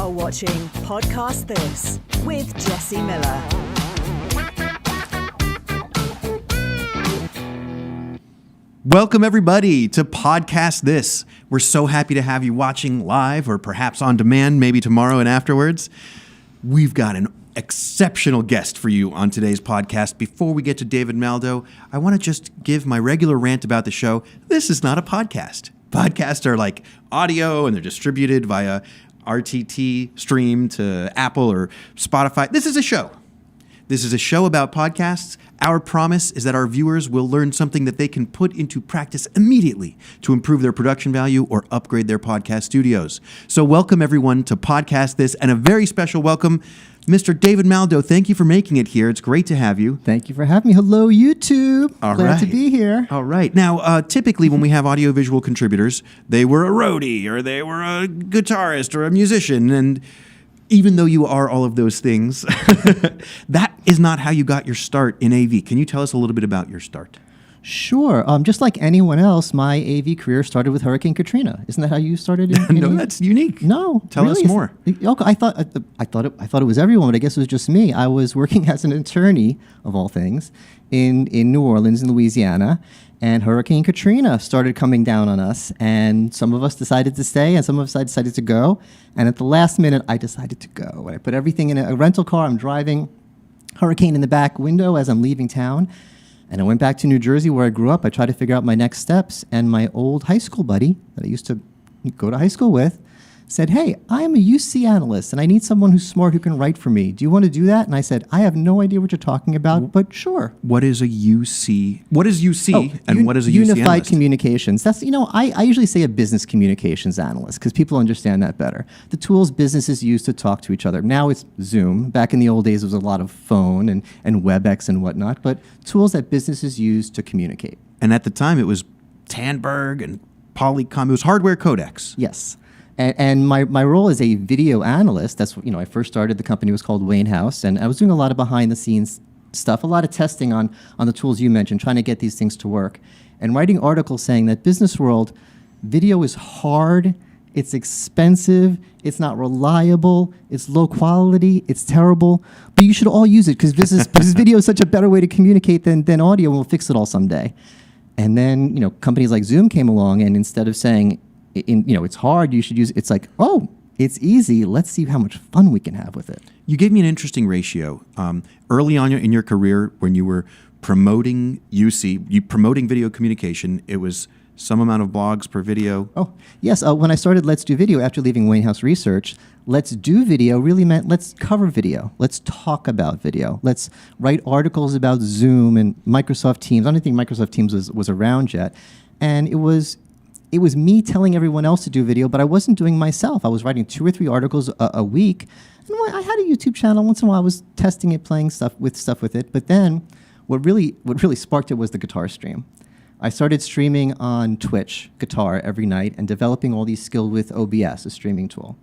are watching Podcast This with Jesse Miller. Welcome, everybody, to Podcast This. We're so happy to have you watching live or perhaps on demand, maybe tomorrow and afterwards. We've got an exceptional guest for you on today's podcast. Before we get to David Maldow, I want to just give my regular rant about the show. This is not a podcast. Podcasts are like audio, and they're distributed via RTT stream to Apple or Spotify. This is a show. This is a show about podcasts. Our promise is that our viewers will learn something that they can put into practice immediately to improve their production value or upgrade their podcast studios. So welcome, everyone, to Podcast This, and a very special welcome, Mr. David Maldow. Thank you for making it here. It's great to have you. Thank you for having me. Hello, YouTube. Glad to be here. All right. Now, typically when we have audiovisual contributors, they were a roadie or they were a guitarist or a musician. And even though you are all of those things, that is not how you got your start in AV. Can you tell us a little bit about your start? Sure. Just like anyone else, my AV career started with Hurricane Katrina. Isn't that how you started? No, that's unique. No, tell really, us more. Okay, I thought it was everyone, but I guess it was just me. I was working as an attorney, of all things, in New Orleans, in Louisiana, and Hurricane Katrina started coming down on us, and some of us decided to stay, and some of us decided to go. And at the last minute, I decided to go. I put everything in a rental car. I'm driving, hurricane in the back window as I'm leaving town. And I went back to New Jersey where I grew up. I tried to figure out my next steps. And my old high school buddy that I used to go to high school with said, "Hey, I'm a UC analyst and I need someone who's smart who can write for me. Do you want to do that?" And I said, "I have no idea what you're talking about, but sure." What is a UC? What is UC and what is a UC Unified analyst? Communications. That's, I usually say a business communications analyst because people understand that better. The tools businesses use to talk to each other. Now it's Zoom. Back in the old days, it was a lot of phone and WebEx and whatnot, but tools that businesses use to communicate. And at the time, it was Tandberg and Polycom. It was hardware codecs. Yes. And my role as a video analyst, that's, I first started, the company was called Wayne House, and I was doing a lot of behind the scenes stuff, a lot of testing on the tools you mentioned, trying to get these things to work, and writing articles saying that business world, video is hard, it's expensive, it's not reliable, it's low quality, it's terrible, but you should all use it because video is such a better way to communicate than audio, and we'll fix it all someday. And then, companies like Zoom came along, and instead of saying, it's hard, you should use it. It's like, oh, it's easy. Let's see how much fun we can have with it. You gave me an interesting ratio. Early on in your career, when you were promoting promoting video communication, it was some amount of blogs per video. Oh, yes. When I started Let's Do Video after leaving Wayne House Research, Let's Do Video really meant let's cover video. Let's talk about video. Let's write articles about Zoom and Microsoft Teams. I don't think Microsoft Teams was around yet. And it was me telling everyone else to do video, but I wasn't doing myself. I was writing 2 or 3 articles a week. And I had a YouTube channel. Once in a while, I was testing it, playing stuff with it. But then, what really sparked it was the guitar stream. I started streaming on Twitch guitar every night and developing all these skills with OBS, a streaming tool.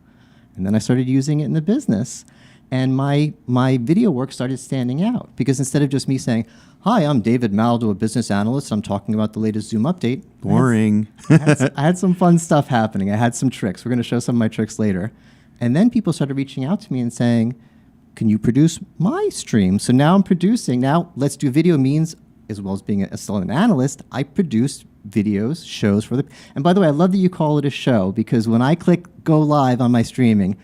And then I started using it in the business. And my video work started standing out because instead of just me saying, "Hi, I'm David Maldow, a business analyst. I'm talking about the latest Zoom update." Boring. I had some fun stuff happening. I had some tricks. We're going to show some of my tricks later. And then people started reaching out to me and saying, "Can you produce my stream?" So now I'm producing. Now Let's Do Video means, as well as being still an analyst, I produce videos, shows for the... And by the way, I love that you call it a show because when I click go live on my streaming,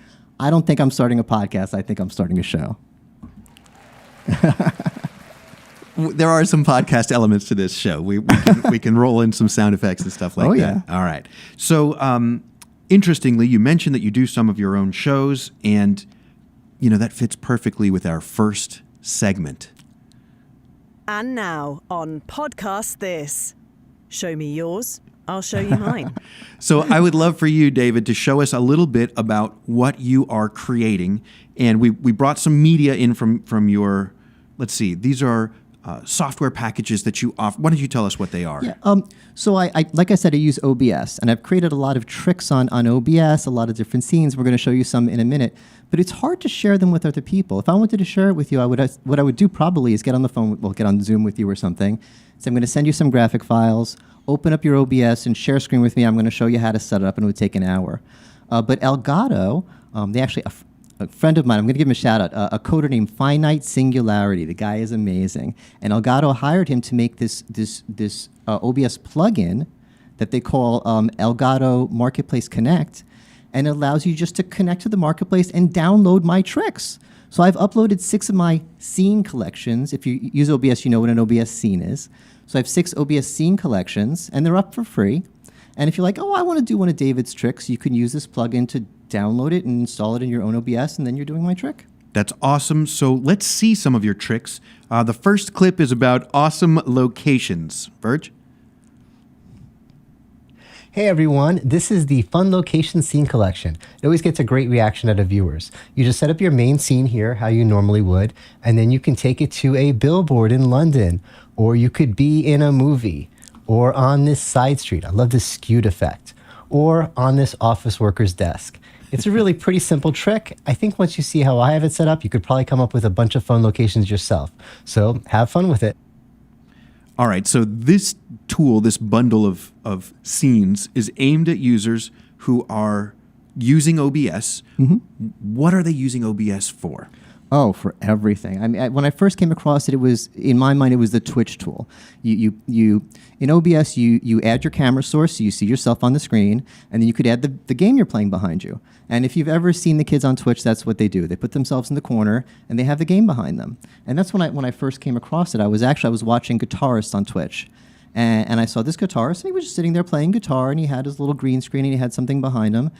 I don't think I'm starting a podcast. I think I'm starting a show. There are some podcast elements to this show. We can roll in some sound effects and stuff like that. Yeah. All right. So, interestingly, you mentioned that you do some of your own shows, and that fits perfectly with our first segment. And now on Podcast This. Show me yours, I'll show you mine. So I would love for you, David, to show us a little bit about what you are creating. And we brought some media in from your, let's see, these are software packages that you offer. Why don't you tell us what they are? Yeah. So I like I said, I use OBS, and I've created a lot of tricks on OBS, a lot of different scenes. We're going to show you some in a minute. But it's hard to share them with other people. If I wanted to share it with you, what I would do probably is get on the phone, get on Zoom with you or something. So I'm going to send you some graphic files, open up your OBS and share screen with me. I'm going to show you how to set it up, and it would take an hour. But Elgato They actually, a friend of mine, I'm going to give him a shout out, a coder named Finite Singularity. The guy is amazing. And Elgato hired him to make this OBS plugin that they call Elgato Marketplace Connect, and it allows you just to connect to the marketplace and download my tricks. So I've uploaded 6 of my scene collections. If you use OBS, you know what an OBS scene is. So I have 6 OBS scene collections, and they're up for free. And if you're like, oh, I want to do one of David's tricks, you can use this plugin to download it and install it in your own OBS, and then you're doing my trick. That's awesome. So let's see some of your tricks. The first clip is about awesome locations. Verge? Hey everyone, this is the Fun Location Scene Collection. It always gets a great reaction out of viewers. You just set up your main scene here, how you normally would, and then you can take it to a billboard in London, or you could be in a movie, or on this side street. I love this skewed effect. Or on this office worker's desk. It's a really pretty simple trick. I think once you see how I have it set up, you could probably come up with a bunch of fun locations yourself. So have fun with it. All right, so this tool, this bundle of scenes, is aimed at users who are using OBS. What are they using OBS for? Oh, for everything. I mean, when I first came across it, it was, in my mind, it was the Twitch tool. You in OBS, you add your camera source, so you see yourself on the screen, and then you could add the game you're playing behind you. And if you've ever seen the kids on Twitch, that's what they do. They put themselves in the corner, and they have the game behind them. And that's when I first came across it. I was watching guitarists on Twitch, and I saw this guitarist, and he was just sitting there playing guitar, and he had his little green screen, and he had something behind him.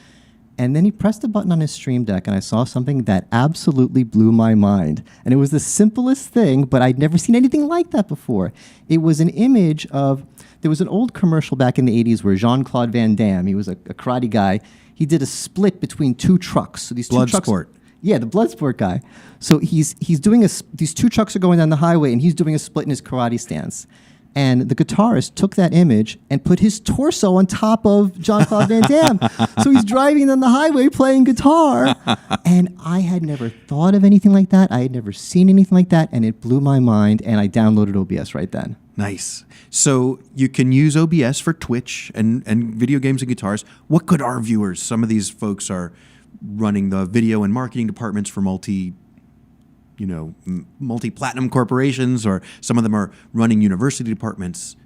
And then he pressed a button on his Stream Deck, and I saw something that absolutely blew my mind. And it was the simplest thing, but I'd never seen anything like that before. It was an image of, there was an old commercial back in the 80s where Jean-Claude Van Damme, he was a karate guy, he did a split between 2 trucks. So these 2 trucks, Bloodsport. Yeah, the Bloodsport guy. So he's doing these 2 trucks are going down the highway, and he's doing a split in his karate stance. And the guitarist took that image and put his torso on top of Jean-Claude Van Damme. So he's driving down the highway playing guitar. And I had never thought of anything like that. I had never seen anything like that. And it blew my mind. And I downloaded OBS right then. Nice. So you can use OBS for Twitch and video games and guitars. What could our viewers, some of these folks are running the video and marketing departments for multi-platinum corporations, or some of them are running university departments,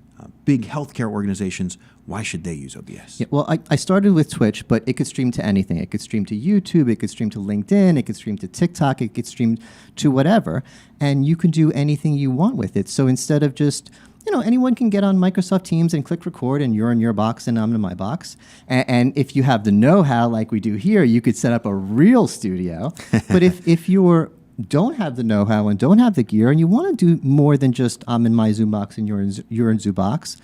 big healthcare organizations. Why should they use OBS? Yeah, well, I started with Twitch, but it could stream to anything. It could stream to YouTube, it could stream to LinkedIn, it could stream to TikTok, it could stream to whatever, and you can do anything you want with it. So instead of just, anyone can get on Microsoft Teams and click record, and you're in your box and I'm in my box. And if you have the know-how like we do here, you could set up a real studio. But if you're don't have the know-how and don't have the gear, and you want to do more than just I'm in my Zoom box and you're in Zoom box,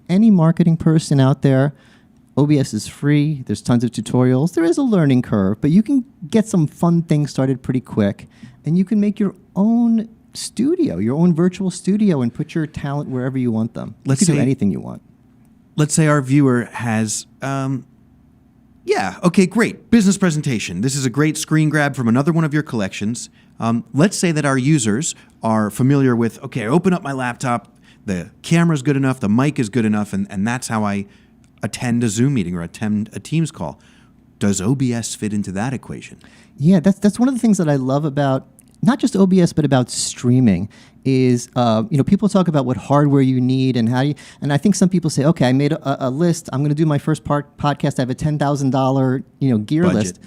any marketing person out there, OBS is free. There's tons of tutorials. There is a learning curve, but you can get some fun things started pretty quick, and you can make your own studio, your own virtual studio, and put your talent wherever you want them. You can do anything you want. Let's say our viewer has okay, great. Business presentation. This is a great screen grab from another one of your collections. Let's say that our users are familiar with, okay, I open up my laptop, the camera's good enough, the mic is good enough, and that's how I attend a Zoom meeting or attend a Teams call. Does OBS fit into that equation? Yeah, that's one of the things that I love about not just OBS, but about streaming is, people talk about what hardware you need and how and I think some people say, okay, I made a list. I'm going to do my first podcast. I have a $10,000, gear budget list.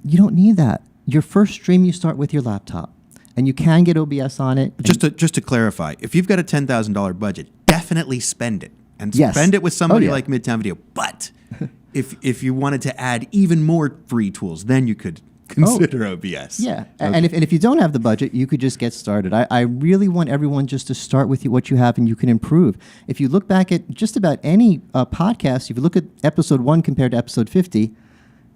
You don't need that. Your first stream, you start with your laptop, and you can get OBS on it. Just to clarify, if you've got a $10,000 budget, definitely spend it, and spend it with somebody like Midtown Video. But if you wanted to add even more free tools, then you could consider OBS. Yeah, Okay. and if you don't have the budget, you could just get started. I really want everyone just to start with what you have, and you can improve. If you look back at just about any podcast, if you look at episode 1 compared to episode 50,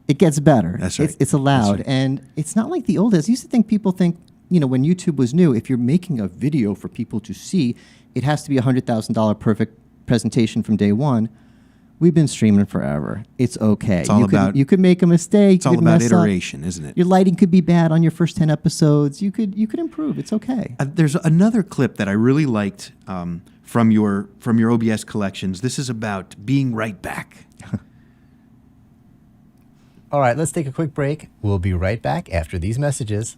it gets better. That's right. It's allowed. That's right. And it's not like the old days. I used to people think, when YouTube was new, if you're making a video for people to see, it has to be a $100,000 perfect presentation from day one. We've been streaming forever. It's okay. It's all you could make a mistake. It's all about iteration, isn't it? Your lighting could be bad on your first 10 episodes. You could improve. It's okay. There's another clip that I really liked from your OBS collections. This is about being right back. All right, let's take a quick break. We'll be right back after these messages.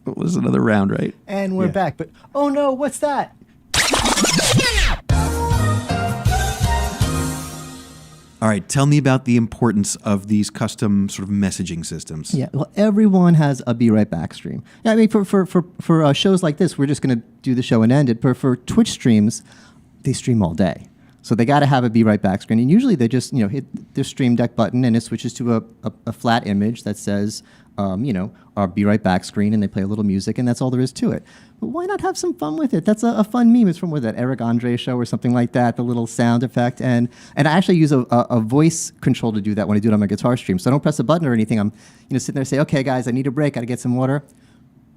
It was another round, right? And we're Yeah. back. But oh no, what's that? All right, tell me about the importance of these custom sort of messaging systems. Yeah, well, everyone has a Be Right Back stream. Yeah, I mean, for shows like this, we're just going to do the show and end it. But for Twitch streams, they stream all day. So they got to have a Be Right Back screen. And usually they just, hit their stream deck button and it switches to a flat image that says, our Be Right Back screen, and they play a little music, and that's all there is to it. But why not have some fun with it? That's a fun meme. It's from that Eric Andre show or something like that, the little sound effect. And I actually use a voice control to do that when I do it on my guitar stream. So I don't press a button or anything. I'm sitting there and say, okay, guys, I need a break. Got to get some water.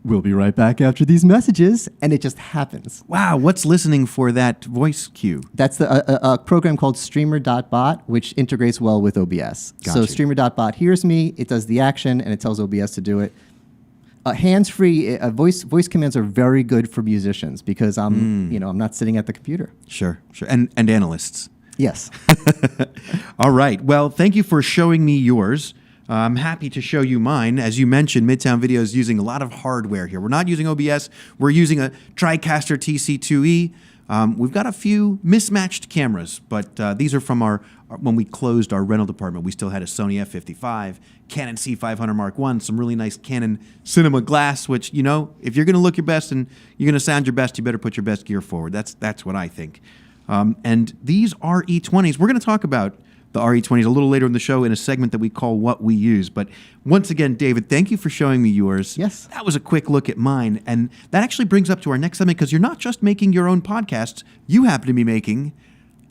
We'll be right back after these messages. And it just happens. Wow, what's listening for that voice cue? That's a program called Streamer.bot, which integrates well with OBS. Got So you. Streamer.bot hears me, it does the action, and it tells OBS to do it. Hands-free voice commands are very good for musicians because I'm not sitting at the computer. Sure. And analysts. Yes. All right. Well, thank you for showing me yours. I'm happy to show you mine. As you mentioned, Midtown Video is using a lot of hardware here. We're not using OBS. We're using a TriCaster TC2E. We've got a few mismatched cameras, but these are from when we closed our rental department. We still had a Sony F55, Canon C500 Mark I, some really nice Canon Cinema glass, which, if you're going to look your best and you're going to sound your best, you better put your best gear forward. That's what I think. And these RE20s, we're going to talk about the RE20s a little later in the show in a segment that we call What We Use. But once again, David, thank you for showing me yours. Yes. That was a quick look at mine. And that actually brings up to our next segment, because you're not just making your own podcasts. You happen to be making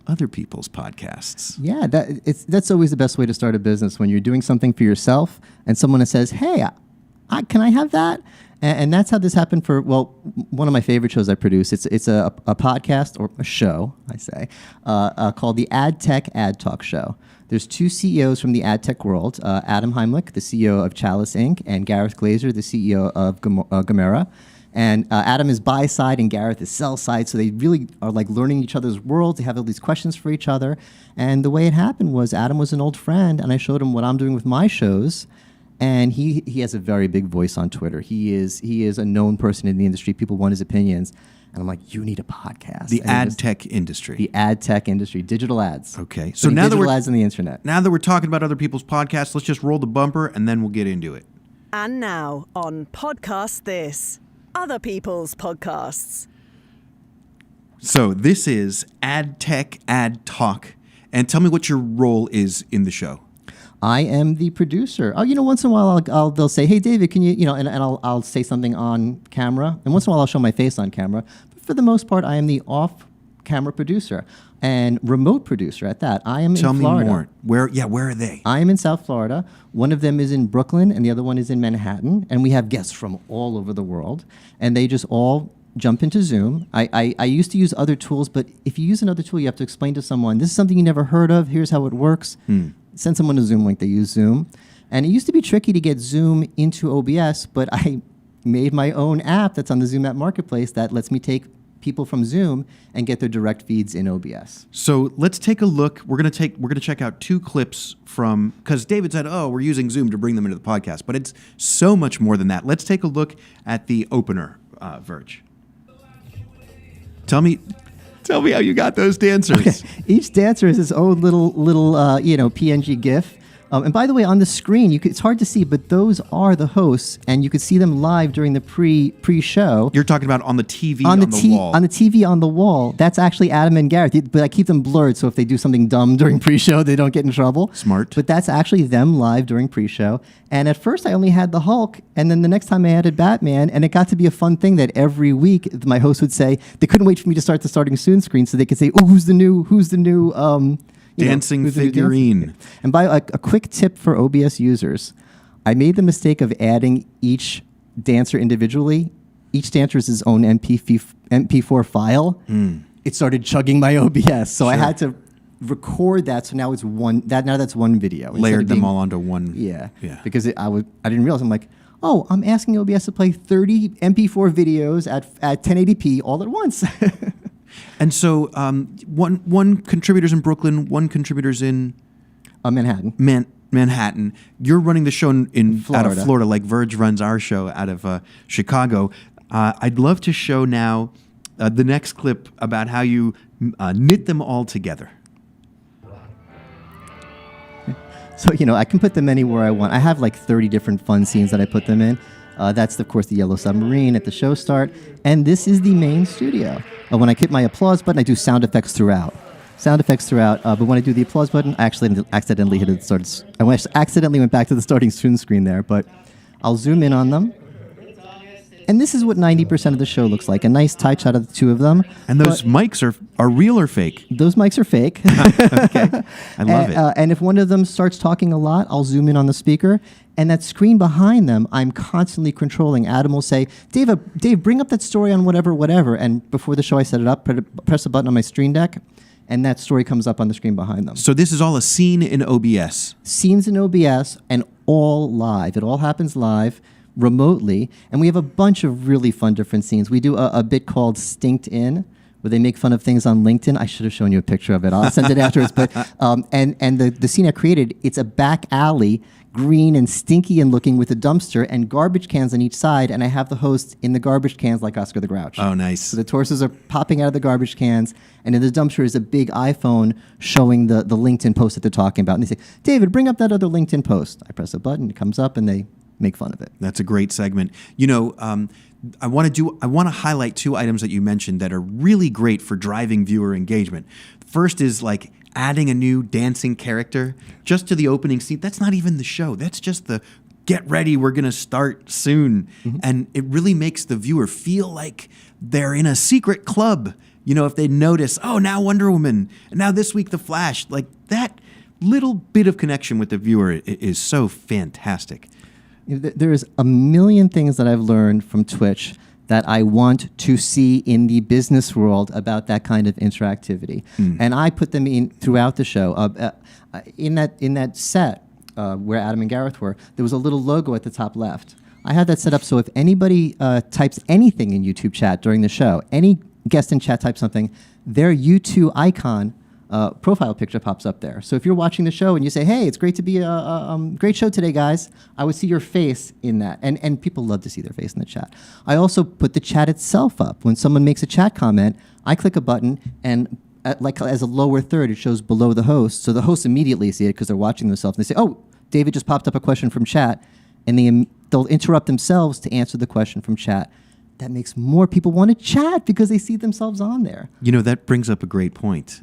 other people's podcasts. Yeah, that's always the best way to start a business, when you're doing something for yourself and someone says, hey, can I have that? And that's how this happened for, one of my favorite shows I produce. It's a podcast, or a show, I say, called the Ad Tech Ad Talk Show. There's two CEOs from the ad tech world, Adam Heimlich, the CEO of Chalice Inc., and Gareth Glazer, the CEO of Gamera. And Adam is buy side and Gareth is sell side, so they really are like learning each other's worlds. They have all these questions for each other. And the way it happened was Adam was an old friend, and I showed him what I'm doing with my shows. And he has a very big voice on Twitter. He is a known person in the industry. People want his opinions. And I'm like, you need a podcast. The ad tech industry. The ad tech industry, digital ads. Okay. So now that digital we're ads on the internet. Now that we're talking about other people's podcasts, let's just roll the bumper and then we'll get into it. And now on Podcast This, other people's podcasts. So this is Ad Tech Ad Talk. And tell me what your role is in the show. I am the producer. Oh, once in a while they'll say, hey, David, can you, and I'll say something on camera. And once in a while I'll show my face on camera. But for the most part, I am the off-camera producer and remote producer at that. I am in Florida. Tell me more. Where are they? I am in South Florida. One of them is in Brooklyn and the other one is in Manhattan. And we have guests from all over the world. And they just all jump into Zoom. I used to use other tools, but if you use another tool, you have to explain to someone, this is something you never heard of. Here's how it works. Send someone a Zoom link. They use Zoom. And it used to be tricky to get Zoom into OBS, but I made my own app that's on the Zoom app marketplace that lets me take people from Zoom and get their direct feeds in OBS. So let's take a look. We're going to check out two clips from, because David said, we're using Zoom to bring them into the podcast, but it's so much more than that. Let's take a look at the opener, Verge. Tell me how you got those dancers. Okay. Each dancer is his own little PNG GIF. And by the way, on the screen, it's hard to see, but those are the hosts, and you could see them live during the pre-show. You're talking about on the TV on the wall. On the TV on the wall. That's actually Adam and Gareth, but I keep them blurred, so if they do something dumb during pre-show, they don't get in trouble. Smart. But that's actually them live during pre-show. And at first, I only had the Hulk, and then the next time I added Batman, and it got to be a fun thing that every week my host would say, they couldn't wait for me to start the starting soon screen, so they could say, who's the new dancing figurine. And by a quick tip for OBS users, I made the mistake of adding each dancer individually. Each dancer is his own MP4 file. It started chugging my OBS, so I had to record that. So now it's that's one video. Layered them all onto one. Yeah. Because I didn't realize. I'm like, I'm asking OBS to play 30 MP4 videos at 1080p all at once. And so one contributor's in Brooklyn, one contributor's in Manhattan. Manhattan. You're running the show in out of Florida. Florida, like Verge runs our show out of Chicago. I'd love to show now the next clip about how you knit them all together. So, I can put them anywhere I want. I have like 30 different fun scenes that I put them in. That's, of course, the Yellow Submarine at the show start. And this is the main studio. When I hit my applause button, I do sound effects throughout. But when I do the applause button, I actually accidentally hit it. I accidentally went back to the starting student screen there. But I'll zoom in on them. And this is what 90% of the show looks like. A nice tight shot of the two of them. And those mics are real or fake? Those mics are fake. Okay. I love it. And if one of them starts talking a lot, I'll zoom in on the speaker. And that screen behind them, I'm constantly controlling. Adam will say, Dave, bring up that story on whatever. And before the show, I set it up, press a button on my Stream Deck, and that story comes up on the screen behind them. So this is all a scene in OBS. Scenes in OBS and all live. It all happens live, remotely. And we have a bunch of really fun different scenes. We do a bit called Stinked In, where they make fun of things on LinkedIn. I should have shown you a picture of it. I'll send it afterwards. But and the scene I created, it's a back alley, green and stinky and looking, with a dumpster and garbage cans on each side. And I have the host in the garbage cans like Oscar the Grouch. Oh, nice. So the torsos are popping out of the garbage cans. And in the dumpster is a big iPhone showing the LinkedIn post that they're talking about. And they say, David, bring up that other LinkedIn post. I press a button, it comes up, and they make fun of it. That's a great segment. I want to highlight two items that you mentioned that are really great for driving viewer engagement. First is like adding a new dancing character just to the opening scene. That's not even the show. That's just the get ready, we're going to start soon. Mm-hmm. And it really makes the viewer feel like they're in a secret club. If they notice, oh, now Wonder Woman, and now this week The Flash, like that little bit of connection with the viewer is so fantastic. There's a million things that I've learned from Twitch that I want to see in the business world about that kind of interactivity. And I put them in throughout the show. In that set where Adam and Gareth were, there was a little logo at the top left. I had that set up so if anybody types anything in YouTube chat during the show, any guest in chat types something, their YouTube icon profile picture pops up there. So if you're watching the show and you say, hey, it's great to be a great show today, guys, I would see your face in that. And people love to see their face in the chat. I also put the chat itself up. When someone makes a chat comment, I click a button and as a lower third, it shows below the host. So the hosts immediately see it because they're watching themselves. And they say, oh, David just popped up a question from chat. And they'll interrupt themselves to answer the question from chat. That makes more people want to chat because they see themselves on there. That brings up a great point.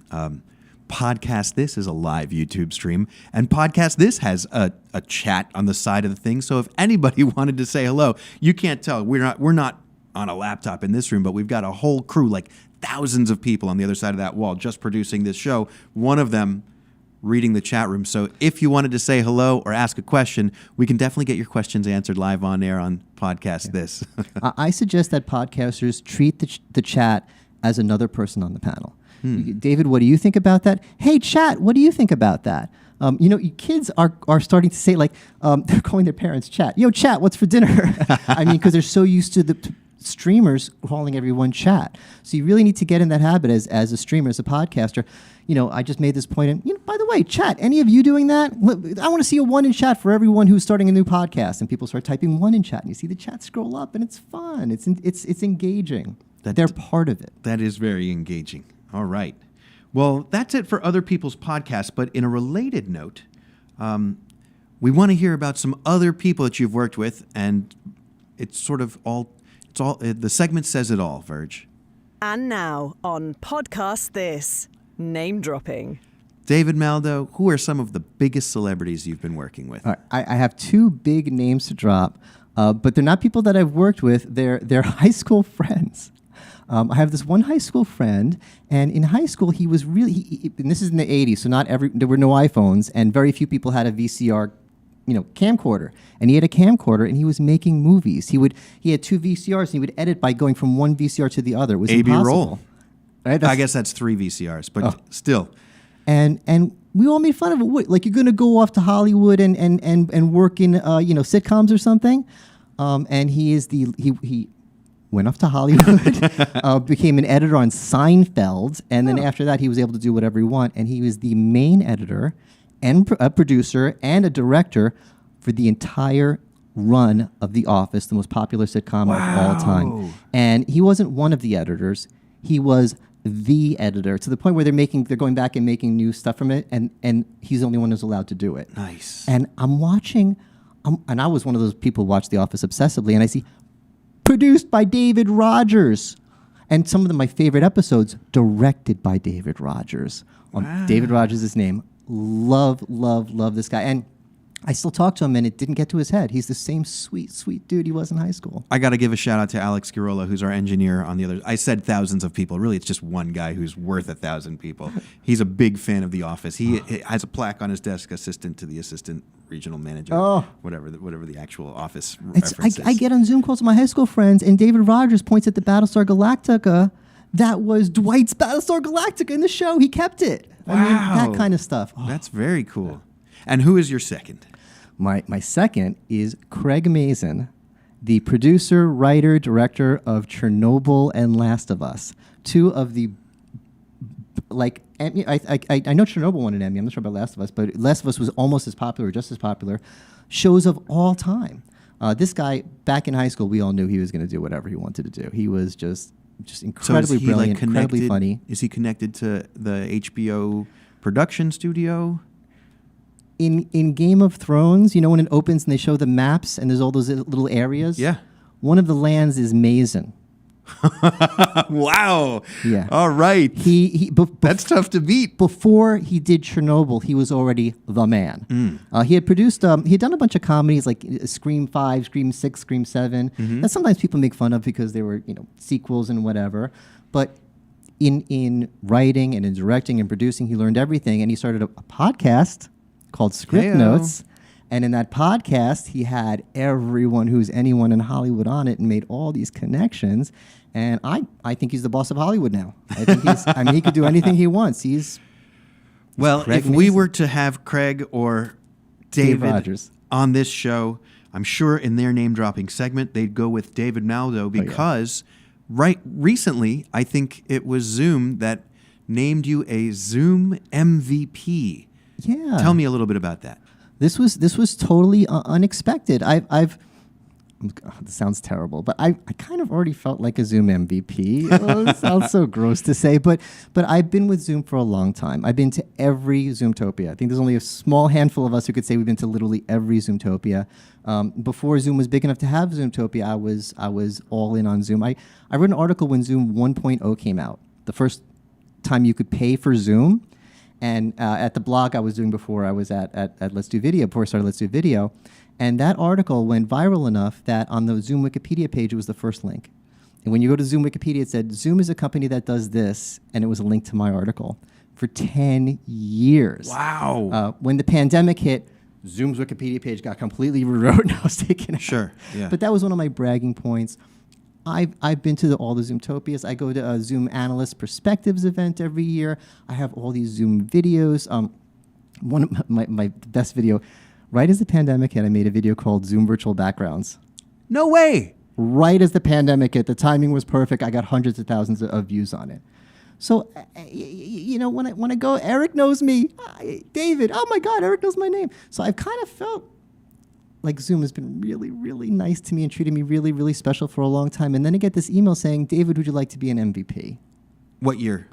Podcast This is a live YouTube stream, and Podcast This has a chat on the side of the thing. So if anybody wanted to say hello, you can't tell. We're not on a laptop in this room, but we've got a whole crew, like thousands of people on the other side of that wall just producing this show. One of them reading the chat room. So if you wanted to say hello or ask a question, we can definitely get your questions answered live on air on Podcast This. I suggest that podcasters treat the chat as another person on the panel. David, what do you think about that? Hey, chat, what do you think about that? Kids are starting to say, like, they're calling their parents chat. Yo, chat, what's for dinner? I mean, because they're so used to the streamers calling everyone chat. So you really need to get in that habit as a streamer, as a podcaster. I just made this point. And, by the way, chat, any of you doing that? I want to see a 1 in chat for everyone who's starting a new podcast. And people start typing 1 in chat. And you see the chat scroll up, and it's fun. It's engaging. They're part of it. That is very engaging. All right. Well, that's it for other people's podcasts. But in a related note, we want to hear about some other people that you've worked with. And it's sort of the segment says it all, Verge. And now on Podcast This, name dropping. David Maldow, who are some of the biggest celebrities you've been working with? All right, I have 2 big names to drop, but they're not people that I've worked with. They're high school friends. I have this one high school friend, and in high school he was really. And this is in the '80s, so there were no iPhones, and very few people had a VCR, camcorder. And he had a camcorder, and he was making movies. He had 2 VCRs, and he would edit by going from one VCR to the other. It was A-B impossible. roll. Right? I guess that's 3 VCRs, but still. And we all made fun of it. Like, you're going to go off to Hollywood and work in sitcoms or something. And he is he went off to Hollywood, became an editor on Seinfeld, and then after that, he was able to do whatever he wanted. And he was the main editor and a producer and a director for the entire run of The Office, the most popular sitcom of all time. And he wasn't one of the editors; he was the editor, to the point where they're going back and making new stuff from it, and he's the only one who's allowed to do it. Nice. And I'm watching, and I was one of those people who watch The Office obsessively, and I see produced by David Rogers, and some of my favorite episodes directed by David Rogers. David Rogers' his name. Love this guy, and I still talk to him, and it didn't get to his head. He's the same sweet dude he was in high school. I got to give a shout out to Alex Girola, who's our engineer on the other. I said thousands of people. Really, it's just one guy who's worth 1,000 people. He's a big fan of The Office. He has a plaque on his desk, assistant to the assistant regional manager. Whatever the actual Office reference is. I get on Zoom calls with my high school friends, and David Rogers points at the Battlestar Galactica. That was Dwight's Battlestar Galactica in the show. He kept it. Wow. I mean, that kind of stuff. That's very cool. And who is your second? My second is Craig Mazin, the producer, writer, director of Chernobyl and Last of Us. Two of the, like, I know Chernobyl won an Emmy. I'm not sure about Last of Us, but Last of Us was almost as popular, just as popular, shows of all time. This guy, back in high school, we all knew he was going to do whatever he wanted to do. He was just incredibly brilliant, incredibly funny. Is he connected to the HBO production studio? In Game of Thrones, you know when it opens and they show the maps and there's all those little areas? Yeah. One of the lands is Mazin. Wow. Yeah. All right. That's tough to beat. Before he did Chernobyl, he was already the man. He had produced, he had done a bunch of comedies like Scream 5, Scream 6, Scream 7. That sometimes people make fun of because they were, sequels and whatever. But in writing and in directing and producing, he learned everything. And he started a podcast called Script Notes. And in that podcast, he had everyone who's anyone in Hollywood on it and made all these connections. And I think he's the boss of Hollywood now. I think he could do anything he wants. Well, Craig if we Mazin. were to have Craig or David Rogers on this show, I'm sure in their name-dropping segment, they'd go with David Maldow because recently, I think it was Zoom that named you a Zoom MVP. Yeah. Tell me a little bit about that. This was totally unexpected. This sounds terrible, but I kind of already felt like a Zoom MVP. It sounds so gross to say, but I've been with Zoom for a long time. I've been to every Zoomtopia. I think there's only a small handful of us who could say we've been to literally every Zoomtopia. Before Zoom was big enough to have Zoomtopia, I was all in on Zoom. I wrote an article when Zoom 1.0 came out, the first time you could pay for Zoom. And at the blog I was doing before I was at Let's Do Video, before I started Let's Do Video. And that article went viral enough that on the Zoom Wikipedia page, it was the first link. And when you go to Zoom Wikipedia, it said, Zoom is a company that does this. And it was a link to my article for 10 years. Wow. When the pandemic hit, Zoom's Wikipedia page got completely rewrote and I was taken out. Sure, yeah. But that was one of my bragging points. I've been to all the Zoomtopias. I go to a Zoom Analyst Perspectives event every year. I have all these Zoom videos. One of my best video, right as the pandemic hit, I made a video called Zoom Virtual Backgrounds. No way. Right as the pandemic hit, the timing was perfect. I got hundreds of thousands of views on it. So, when I go, Eric knows me. David, oh my God, Eric knows my name. So I've kind of felt like Zoom has been really, really nice to me and treated me really, really special for a long time. And then I get this email saying, David, would you like to be an MVP? What year?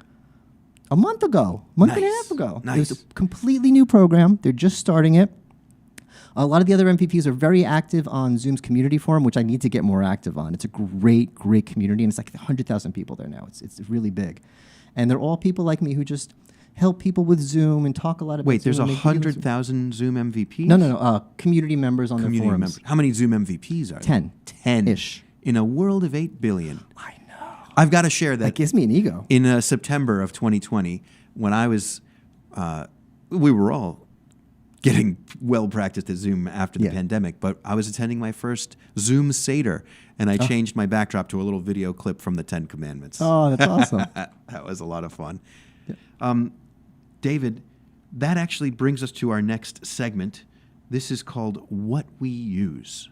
A month ago, month and a Nice. half ago. Nice. It was a completely new program. They're just starting it. A lot of the other MVPs are very active on Zoom's community forum, which I need to get more active on. It's a great, great community, and it's like 100,000 people there now. It's really big. And they're all people like me who just help people with Zoom and talk a lot about Wait, there's Zoom. and make videos. 100,000 Zoom MVPs? No. Community members on Community their forums. members. How many Zoom MVPs are there? 10. 10-ish. In a world of 8 billion. I know. I've got to share that. That gives me an ego. In September of 2020, when I was, we were all getting well practiced at Zoom after the pandemic, but I was attending my first Zoom Seder, and I changed my backdrop to a little video clip from the 10 Commandments. Oh, that's awesome. That was a lot of fun. David, that actually brings us to our next segment. This is called What We Use.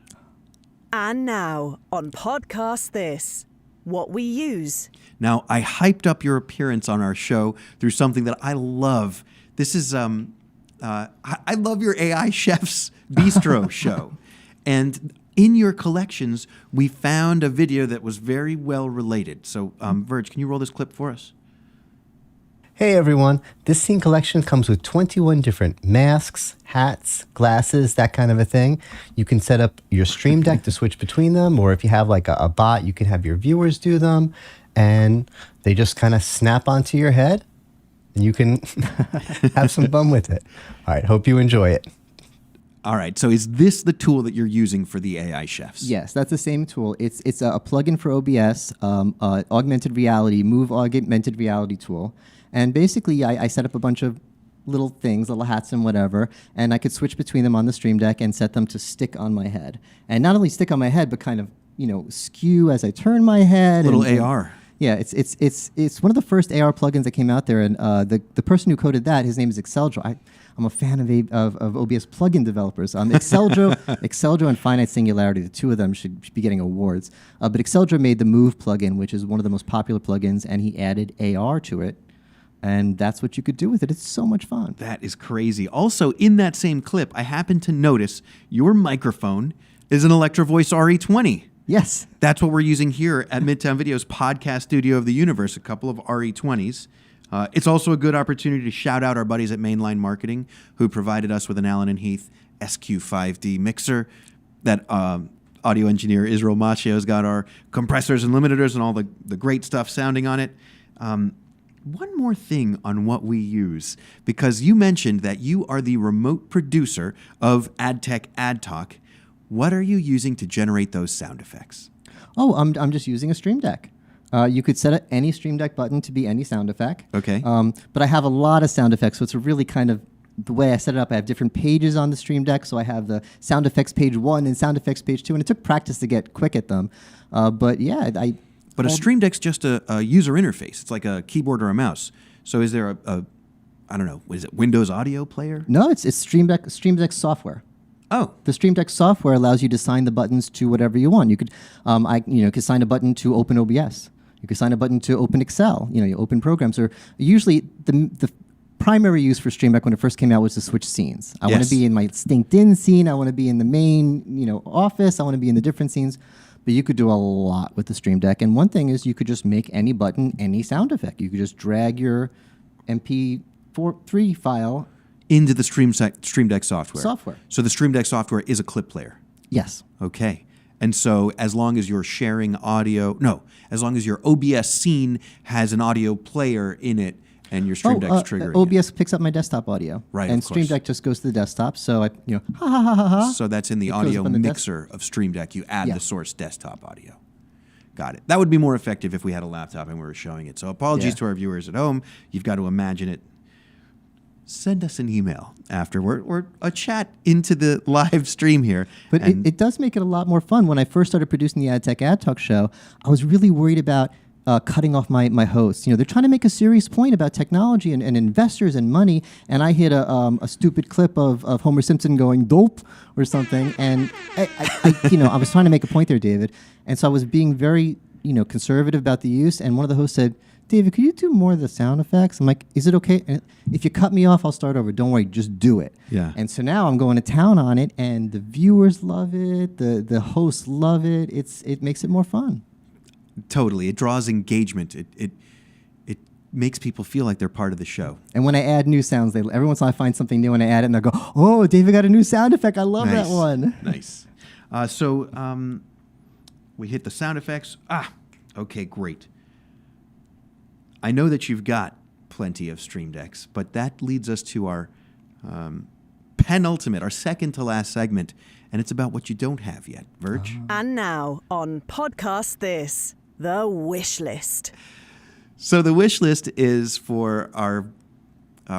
And now on Podcast This, what we use. Now, I hyped up your appearance on our show through something that I love. This is, I love your AI Chef's Bistro show. And in your collections, we found a video that was very well related. So, Verge, can you roll this clip for us? Hey everyone, this scene collection comes with 21 different masks, hats, glasses, that kind of a thing. You can set up your Stream Deck to switch between them, or if you have like a bot, you can have your viewers do them, and they just kind of snap onto your head, and you can have some fun with it. All right, hope you enjoy it. All right, so is this the tool that you're using for the AI Chefs? Yes, that's the same tool. It's a plugin for OBS, augmented reality, Move augmented reality tool. And basically, I set up a bunch of little things, little hats and whatever, and I could switch between them on the Stream Deck and set them to stick on my head. And not only stick on my head, but kind of, skew as I turn my head. Little AR. Yeah, it's one of the first AR plugins that came out there, and the person who coded that, his name is Exceldro. I'm a fan of OBS plugin developers. Exceldro and Finite Singularity, the two of them should be getting awards. But Exceldro made the Move plugin, which is one of the most popular plugins, and he added AR to it. And that's what you could do with it. It's so much fun. That is crazy. Also, in that same clip, I happened to notice your microphone is an Electro Voice RE20. Yes. That's what we're using here at Midtown Video's podcast studio of the universe, a couple of RE20s. It's also a good opportunity to shout out our buddies at Mainline Marketing, who provided us with an Allen & Heath SQ5D mixer. That audio engineer Israel Machio's got our compressors and limiters and all the great stuff sounding on it. One more thing on what we use, because you mentioned that you are the remote producer of AdTech Ad Talk. What are you using to generate those sound effects? Oh, I'm just using a Stream Deck. You could set any Stream Deck button to be any sound effect. Okay. But I have a lot of sound effects, so it's a really kind of the way I set it up. I have different pages on the Stream Deck, so I have the sound effects page 1 and sound effects page 2, and it took practice to get quick at them. But yeah, But a Stream Deck's just a user interface. It's like a keyboard or a mouse. So is there I don't know, what is it, Windows Audio Player? No, it's Stream Deck software. Oh. The Stream Deck software allows you to assign the buttons to whatever you want. You could, could assign a button to open OBS. You could assign a button to open Excel. You open programs. Or usually the primary use for Stream Deck when it first came out was to switch scenes. I want to be in my synced-in scene. I want to be in the main, office. I want to be in the different scenes. But you could do a lot with the Stream Deck. And one thing is you could just make any button any sound effect. You could just drag your MP3 file into the Stream Deck software. So the Stream Deck software is a clip player. Yes. Okay. And so as long as you're sharing as long as your OBS scene has an audio player in it and your Stream Deck's triggering OBS picks up my desktop audio. Right, and of Stream course. Deck just goes to the desktop. So ha. So that's in the audio mixer of Stream Deck. You add the source desktop audio. Got it. That would be more effective if we had a laptop and we were showing it. So apologies to our viewers at home. You've got to imagine it. Send us an email afterward or a chat into the live stream here. But it does make it a lot more fun. When I first started producing the AdTech Ad Talk show, I was really worried about cutting off my hosts. They're trying to make a serious point about technology and investors and money, and I hit a stupid clip of Homer Simpson going dope or something, and I was trying to make a point there, David, and so I was being very conservative about the use, and one of the hosts said, David, could you do more of the sound effects? I'm like, is it okay? And if you cut me off, I'll start over. Don't worry, just do it. Yeah. And so now I'm going to town on it, and the viewers love it, the hosts love it. It makes it more fun. Totally. It draws engagement. It makes people feel like they're part of the show. And when I add new sounds, every once in a while I find something new and I add it, and they'll go, oh, David got a new sound effect. I love that one. Nice. So we hit the sound effects. Okay, great. I know that you've got plenty of Stream Decks, but that leads us to our penultimate, our second to last segment, and it's about what you don't have yet. Verge? And now on Podcast This, the wish list. So the wish list is for our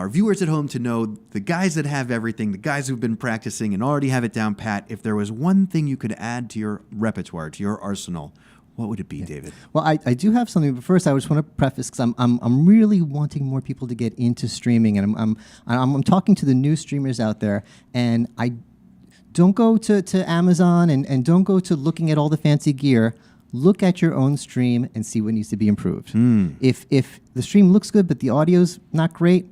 viewers at home to know the guys that have everything, the guys who've been practicing and already have it down pat. If there was one thing you could add to your repertoire, to your arsenal, what would it be, David? Well, I do have something, but first I just want to preface because I'm really wanting more people to get into streaming, and I'm talking to the new streamers out there, and I don't go to Amazon and don't go to looking at all the fancy gear. look at your own stream and see what needs to be improved. If the stream looks good but the audio's not great,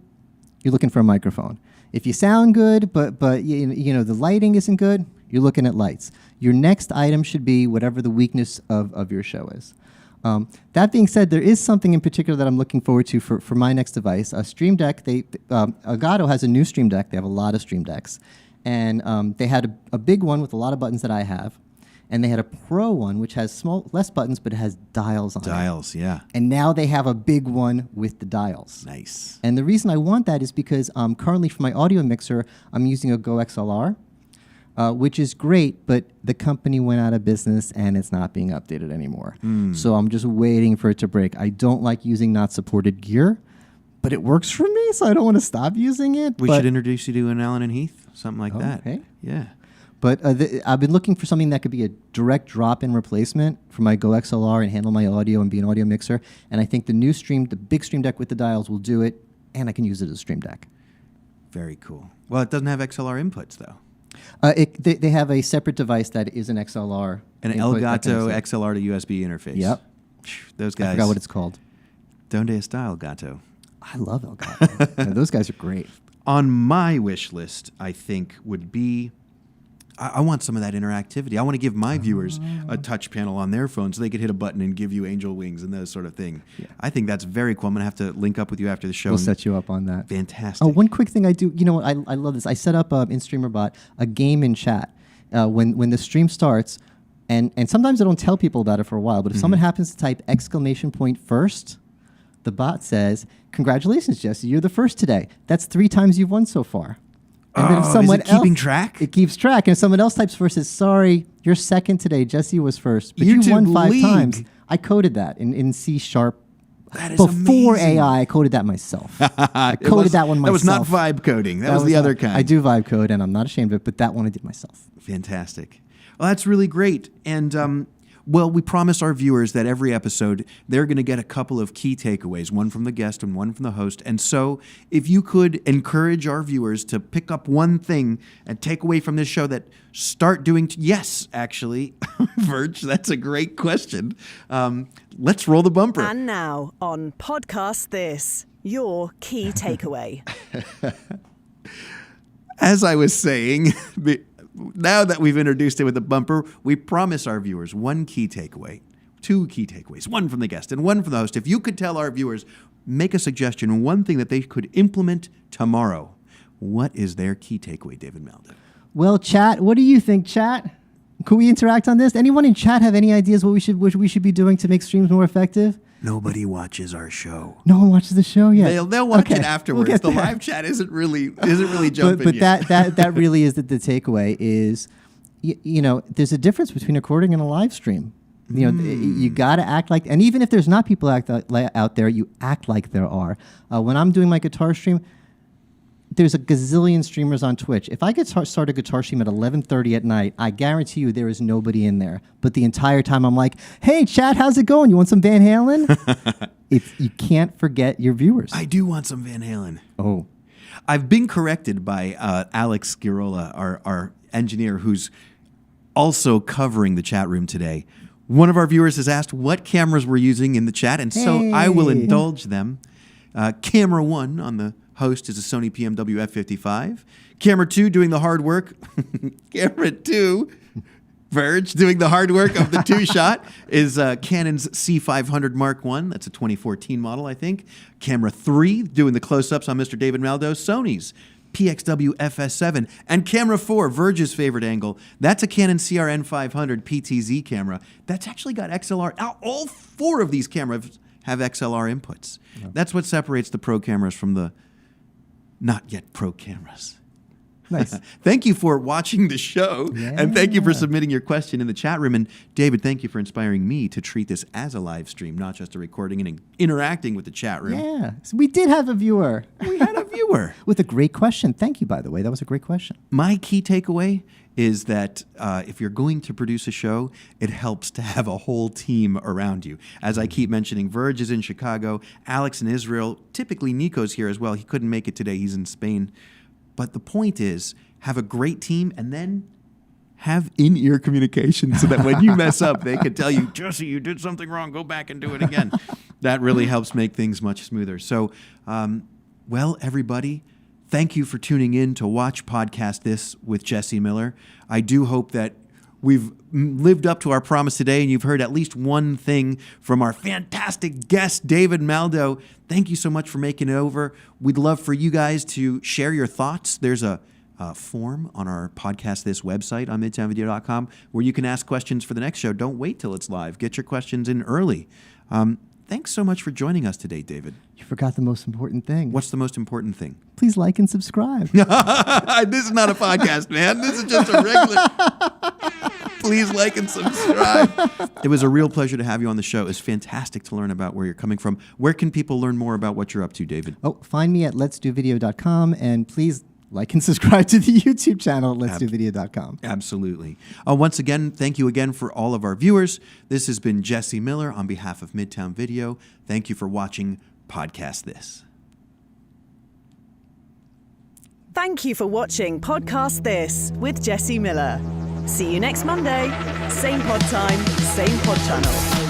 you're looking for a microphone. If you sound good but you know the lighting isn't good, you're looking at lights. Your next item should be whatever the weakness of your show is. That being said, there is something in particular that I'm looking forward to for my next device. A Stream Deck, Elgato has a new Stream Deck. They have a lot of Stream Decks. And they had a big one with a lot of buttons that I have. And they had a Pro one, which has less buttons, but it has dials on it. Dials, yeah. And now they have a big one with the dials. Nice. And the reason I want that is because currently for my audio mixer, I'm using a Go XLR. Which is great, but the company went out of business and it's not being updated anymore. So I'm just waiting for it to break. I don't like using not supported gear, but it works for me, so I don't want to stop using it. We should introduce you to an Allen and Heath, something like that. Okay. Yeah. But I've been looking for something that could be a direct drop-in replacement for my Go XLR and handle my audio and be an audio mixer. And I think the big Stream Deck with the dials will do it, and I can use it as a Stream Deck. Very cool. Well, it doesn't have XLR inputs, though. They have a separate device that is an XLR. An input Elgato mechanism. XLR to USB interface. Yep. Those I guys. forgot what it's called. Donde está Elgato? I love Elgato. Yeah, those guys are great. On my wish list, I think would be, I want some of that interactivity. I want to give my viewers a touch panel on their phone so they could hit a button and give you angel wings and those sort of thing. Yeah. I think that's very cool. I'm going to have to link up with you after the show. We'll set you up on that. Fantastic. Oh, one quick thing I do. You know what? I love this. I set up in StreamerBot a game in chat. When the stream starts, and sometimes I don't tell people about it for a while, but if someone happens to type ! first, the bot says, "Congratulations, Jesse, you're the first today. That's 3 times you've won so far." And then if someone is it keeping track? It keeps track. And if someone else types first, says, "Sorry, you're second today. Jesse was first, but YouTube you won 5 League. times." I coded that in C#. That is Before amazing. AI, I coded that myself. I coded that one myself. That was not vibe coding. That was the other kind. I do vibe code, and I'm not ashamed of it, but that one I did myself. Fantastic. Well, that's really great. And, well, we promise our viewers that every episode, they're going to get a couple of key takeaways, one from the guest and one from the host. And so if you could encourage our viewers to pick up one thing and take away from this show that start doing... yes, actually, Verge, that's a great question. Let's roll the bumper. And now on Podcast This, your key takeaway. As I was saying... now that we've introduced it with the bumper, we promise our viewers one key takeaway, 2 key takeaways, one from the guest and one from the host. If you could tell our viewers, make a suggestion, one thing that they could implement tomorrow, what is their key takeaway, David Maldow? Well, chat, what do you think, chat? Could we interact on this? Anyone in chat have any ideas what we should be doing to make streams more effective? Nobody watches our show. No one watches the show yet. They'll watch Okay, it afterwards. we'll get The there. live chat isn't really jumping But yet. that really is the takeaway is, you know, there's a difference between recording and a live stream. You know, you got to act like, and even if there's not people out there, you act like there are. When I'm doing my guitar stream, there's a gazillion streamers on Twitch. If I could start a guitar stream at 11:30 at night, I guarantee you there is nobody in there. But the entire time I'm like, "Hey, chat, how's it going? You want some Van Halen?" You can't forget your viewers. I do want some Van Halen. Oh. I've been corrected by Alex Girola, our engineer, who's also covering the chat room today. One of our viewers has asked what cameras we're using in the chat, and so I will Hey. indulge them. Camera 1 on the host is a Sony PMW F55. Camera 2 doing the hard work. Camera 2, Verge, doing the hard work of the 2-shot is Canon's C500 Mark I. That's a 2014 model, I think. Camera 3 doing the close-ups on Mr. David Maldow, Sony's PXW FS7. And camera 4, Verge's favorite angle, that's a Canon CRN 500 PTZ camera. That's actually got XLR. Now, all 4 of these cameras have XLR inputs. Yeah. That's what separates the pro cameras from the not yet pro cameras. Nice. Thank you for watching the show, and thank you for submitting your question in the chat room. And David, thank you for inspiring me to treat this as a live stream, not just a recording, and interacting with the chat room. Yeah. So we did have a viewer. We had a viewer. With a great question. Thank you, by the way. That was a great question. My key takeaway is that if you're going to produce a show, it helps to have a whole team around you. As I keep mentioning, Verge is in Chicago, Alex in Israel, typically Nico's here as well. He couldn't make it today. He's in Spain. But the point is, have a great team and then have in-ear communication so that when you mess up, they can tell you, Jesse, you did something wrong. Go back and do it again. That really helps make things much smoother. So, well, everybody, thank you for tuning in to watch Podcast This with Jesse Miller. I do hope that we've lived up to our promise today, and you've heard at least one thing from our fantastic guest, David Maldow. Thank you so much for making it over. We'd love for you guys to share your thoughts. There's a form on our Podcast This website on midtownvideo.com where you can ask questions for the next show. Don't wait till it's live. Get your questions in early. Thanks so much for joining us today, David. You forgot the most important thing. What's the most important thing? Please like and subscribe. This is not a podcast, man. This is just a regular. Please like and subscribe. It was a real pleasure to have you on the show. It's fantastic to learn about where you're coming from. Where can people learn more about what you're up to, David? Oh, find me at letsdovideo.com, and please like and subscribe to the YouTube channel, letsdovideo.com. Absolutely. Once again, thank you again for all of our viewers. This has been Jesse Miller on behalf of Midtown Video. Thank you for watching Podcast This. Thank you for watching Podcast This with Jesse Miller. See you next Monday. Same pod time, same pod channel.